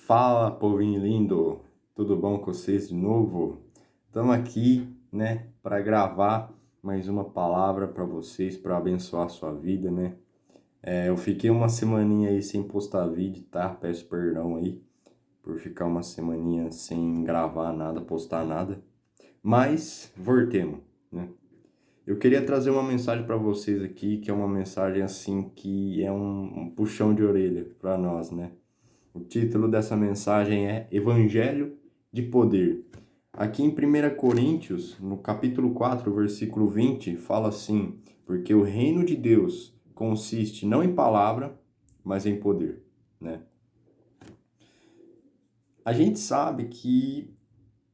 Fala, povinho lindo! Tudo bom com vocês de novo? Estamos aqui, né, para gravar mais uma palavra para vocês, para abençoar a sua vida, né? Eu fiquei uma semaninha aí sem postar vídeo, tá? Peço perdão aí por ficar uma semaninha sem gravar nada, postar nada. Mas, voltemos, né? Eu queria trazer uma mensagem para vocês aqui, que é uma mensagem assim, que é um puxão de orelha para nós, né? O título dessa mensagem é Evangelho de Poder. Aqui em 1 Coríntios, no capítulo 4, versículo 20, fala assim: porque o reino de Deus consiste não em palavra, mas em poder, né? A gente sabe que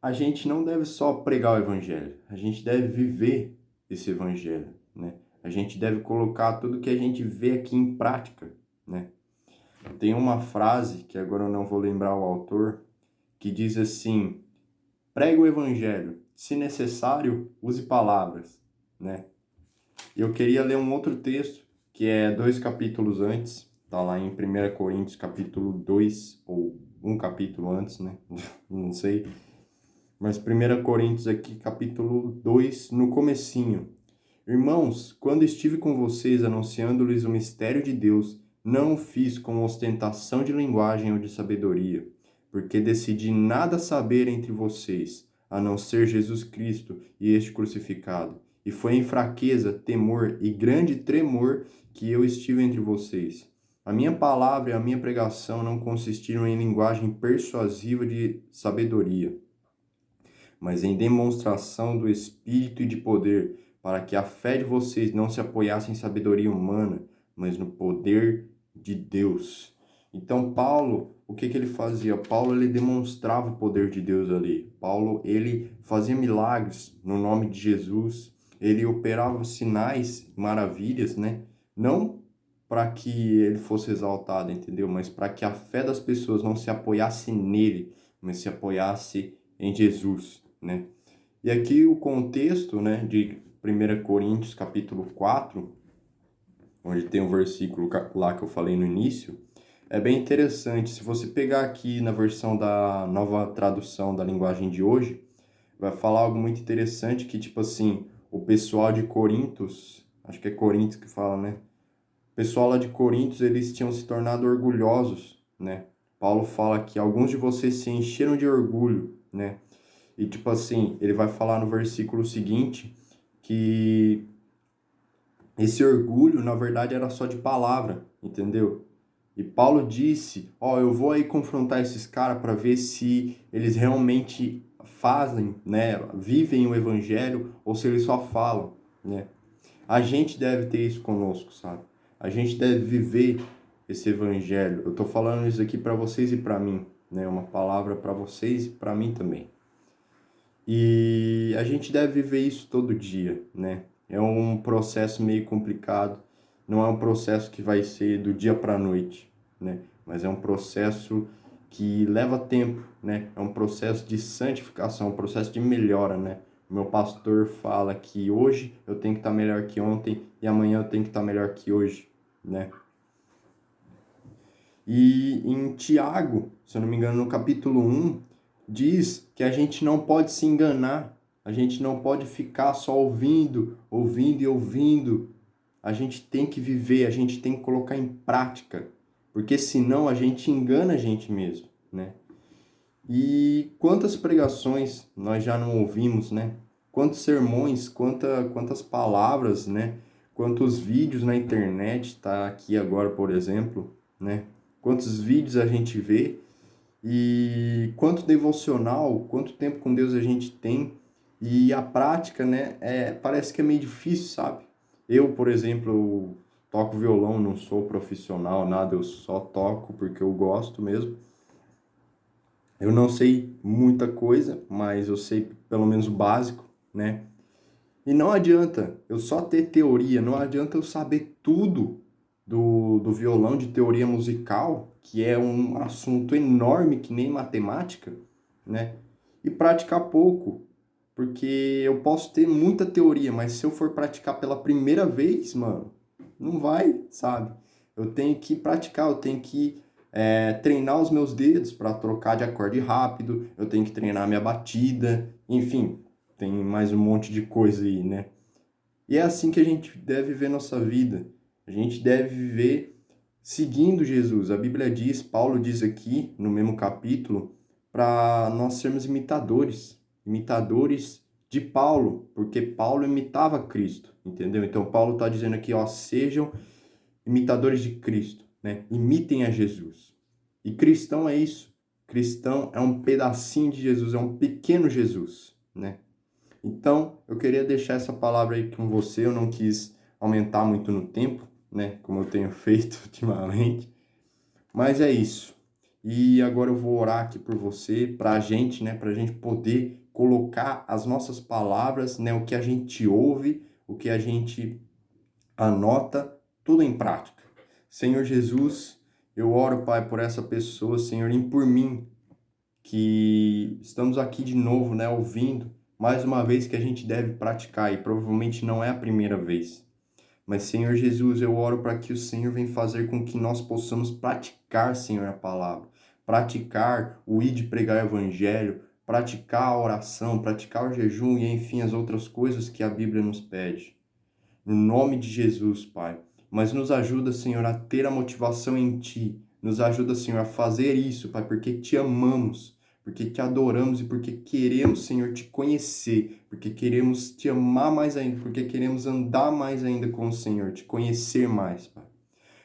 a gente não deve só pregar o evangelho, a gente deve viver esse evangelho, né? A gente deve colocar tudo que a gente vê aqui em prática, né? Tem uma frase, que agora eu não vou lembrar o autor, que diz assim: pregue o evangelho, se necessário, use palavras, né? Eu queria ler um outro texto, que é 2 capítulos antes, tá lá em 1 Coríntios, capítulo 2, ou um capítulo antes, né? Não sei. Mas 1 Coríntios aqui, capítulo 2, no comecinho. Irmãos, quando estive com vocês anunciando-lhes o mistério de Deus, não o fiz com ostentação de linguagem ou de sabedoria, porque decidi nada saber entre vocês, a não ser Jesus Cristo e este crucificado. E foi em fraqueza, temor e grande tremor que eu estive entre vocês. A minha palavra e a minha pregação não consistiram em linguagem persuasiva de sabedoria, mas em demonstração do Espírito e de poder, para que a fé de vocês não se apoiasse em sabedoria humana, mas no poder de Deus. Então, Paulo, o que ele fazia? Paulo, ele demonstrava o poder de Deus ali. Paulo, ele fazia milagres no nome de Jesus. Ele operava sinais, maravilhas, né? Não para que ele fosse exaltado, entendeu? Mas para que a fé das pessoas não se apoiasse nele, mas se apoiasse em Jesus, né? E aqui o contexto, né, de 1 Coríntios capítulo 4, onde tem um versículo lá que eu falei no início, é bem interessante. Se você pegar aqui na versão da nova tradução da linguagem de hoje, vai falar algo muito interessante que, tipo assim, o pessoal de Corintos, acho que é Corintos que fala, né? O pessoal lá de Corintos, eles tinham se tornado orgulhosos, né? Paulo fala que alguns de vocês se encheram de orgulho, né? E tipo assim, ele vai falar no versículo seguinte que esse orgulho, na verdade, era só de palavra, entendeu? E Paulo disse, eu vou aí confrontar esses caras para ver se eles realmente fazem, né, vivem o evangelho ou se eles só falam, né? A gente deve ter isso conosco, sabe? A gente deve viver esse evangelho. Eu tô falando isso aqui para vocês e para mim, né? Uma palavra para vocês e para mim também. E a gente deve viver isso todo dia, né? É um processo meio complicado, não é um processo que vai ser do dia para a noite, né? Mas é um processo que leva tempo, né? É um processo de santificação, um processo de melhora, né? O meu pastor fala que hoje eu tenho que estar melhor que ontem e amanhã eu tenho que estar melhor que hoje, né? E em Tiago, se eu não me engano, no capítulo 1, diz que a gente não pode se enganar, a gente não pode ficar só ouvindo, ouvindo e ouvindo. A gente tem que viver, a gente tem que colocar em prática, porque senão a gente engana a gente mesmo, né? E quantas pregações nós já não ouvimos, né? Quantos sermões, quantas palavras, né? Quantos vídeos na internet, tá aqui agora, por exemplo, né? Quantos vídeos a gente vê e quanto devocional, quanto tempo com Deus a gente tem e a prática, né? Parece que é meio difícil, sabe? Eu, por exemplo, eu toco violão, não sou profissional, nada, eu só toco porque eu gosto mesmo. Eu não sei muita coisa, mas eu sei pelo menos o básico, né? E não adianta eu só ter teoria, não adianta eu saber tudo do violão, de teoria musical, que é um assunto enorme que nem matemática, né? E praticar pouco, porque eu posso ter muita teoria, mas se eu for praticar pela primeira vez, mano, não vai, sabe? Eu tenho que praticar, eu tenho que treinar os meus dedos para trocar de acorde rápido, eu tenho que treinar minha batida, enfim, tem mais um monte de coisa aí, né? E é assim que a gente deve viver nossa vida. A gente deve viver seguindo Jesus. A Bíblia diz, Paulo diz aqui no mesmo capítulo, para nós sermos imitadores, imitadores de Paulo, porque Paulo imitava Cristo, entendeu? Então Paulo está dizendo aqui, ó, sejam imitadores de Cristo, né? Imitem a Jesus. E cristão é isso. Cristão é um pedacinho de Jesus, é um pequeno Jesus, né? Então, eu queria deixar essa palavra aí com você, eu não quis aumentar muito no tempo, né? Como eu tenho feito ultimamente. Mas é isso. E agora eu vou orar aqui por você, pra gente, né? Pra gente poder colocar as nossas palavras, né? O que a gente ouve, o que a gente anota, tudo em prática. Senhor Jesus, eu oro, Pai, por essa pessoa, Senhor, e por mim, que estamos aqui de novo, né, ouvindo mais uma vez que a gente deve praticar, e provavelmente não é a primeira vez. Mas, Senhor Jesus, eu oro para que o Senhor venha fazer com que nós possamos praticar, Senhor, a palavra. Praticar o ir de pregar o evangelho, praticar a oração, praticar o jejum e, enfim, as outras coisas que a Bíblia nos pede. No nome de Jesus, Pai. Mas nos ajuda, Senhor, a ter a motivação em Ti. Nos ajuda, Senhor, a fazer isso, Pai, porque Te amamos, porque Te adoramos e porque queremos, Senhor, Te conhecer, porque queremos Te amar mais ainda, porque queremos andar mais ainda com o Senhor, Te conhecer mais, Pai.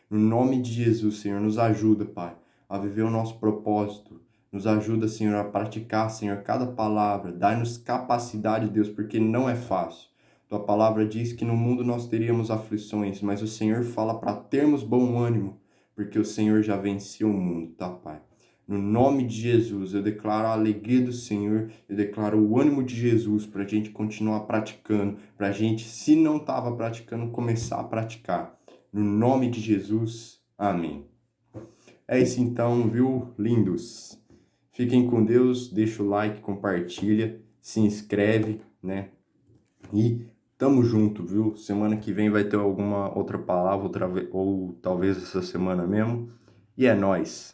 No nome de Jesus, Senhor, nos ajuda, Pai, a viver o nosso propósito. Nos ajuda, Senhor, a praticar, Senhor, cada palavra. Dá-nos capacidade, Deus, porque não é fácil. Tua palavra diz que no mundo nós teríamos aflições, mas o Senhor fala para termos bom ânimo, porque o Senhor já venceu o mundo, tá, Pai? No nome de Jesus, eu declaro a alegria do Senhor, eu declaro o ânimo de Jesus para a gente continuar praticando, para a gente, se não estava praticando, começar a praticar. No nome de Jesus, amém. É isso então, viu, lindos? Fiquem com Deus, deixa o like, compartilha, se inscreve, né? E tamo junto, viu? Semana que vem vai ter alguma outra palavra, ou talvez essa semana mesmo. E é nóis!